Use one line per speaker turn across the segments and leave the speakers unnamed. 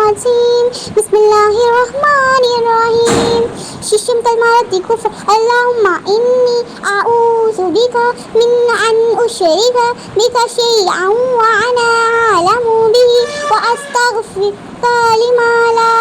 الرجيم بسم الله الرحمن الرحيم ششم كلمات كفر اللهم إني أعوذ بك من أن أشرك بك شيئا وأنا أعلم به وأستغفرك لما لا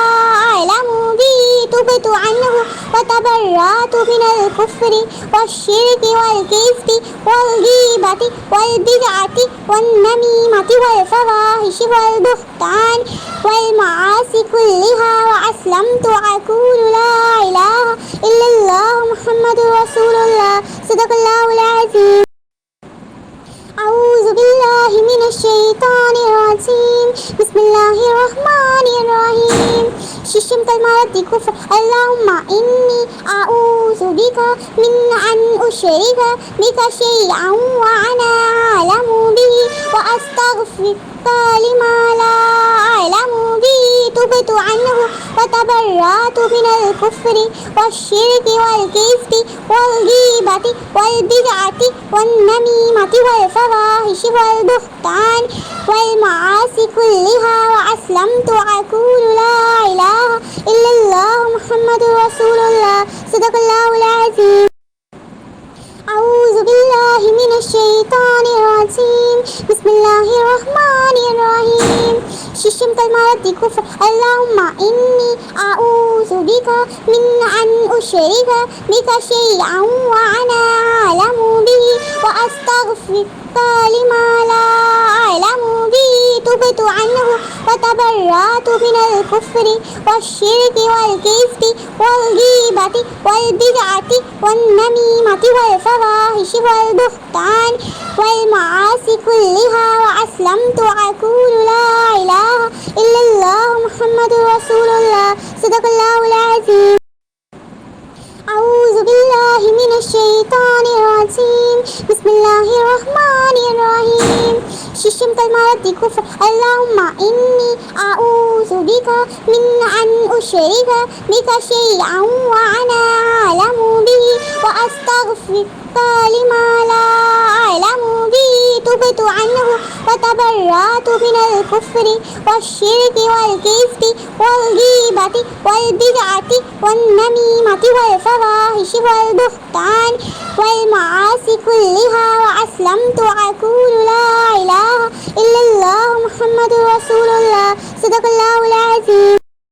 أعلم به تبت عنه وتبرأت من الكفر والشرك والكذب والغيبة والبدعة والنميمة والفواحش والبهتان والمعاصي كلها وأسلمت أقول لا إله إلا الله محمد رسول الله صدق الله العظيم أعوذ بالله من الشيطان الرجيم بسم الله الرحمن الرحيم ششم كلمات كفر اللهم إني أعوذ بك من أن أشرك بك شيئا وأنا أعلم به وأستغفرك لما لا أعلم به تبت عنه وتبرأت من الكفر والشرك والكذب والغيبة والبدعة والنميمة والفواحش والبهتان والمعاصي كلها وأسلمت أقول لا إله إلا الله محمد رسول الله صدق الله العظيم أعوذ بالله من الشيطان الرجيم بسم الله الرحمن الرحيم ششم كلمات كفر اللهم إني أعوذ بك من أن أشرك بك شيئا وأنا أعلم به وأستغفرك لما لا أعلم به تبت عنه وتبرأت من الكفر والشرك والكذب والغيبة والبدعة والنميمة والفواحش والبهتان والمعاصي كلها وأسلمت أقول لا إله إلا الله محمد رسول الله صدق الله العظيم أعوذ بالله من الشيطان الرجيم بسم الله الرحمن الرحيم ششم كلمات كفر اللهم إني أعوذ بك من أن أشرك بك شيئا وأنا أعلم به وأستغفرك لما لا أعلم به تبت عنه وتبرأت من الكفر والشرك والكذب والغيبة والبدعة والنميمة والفواحش والبهتان والمعاصي كلها وأسلمت أقول لا إله إلا الله محمد رسول الله صدق الله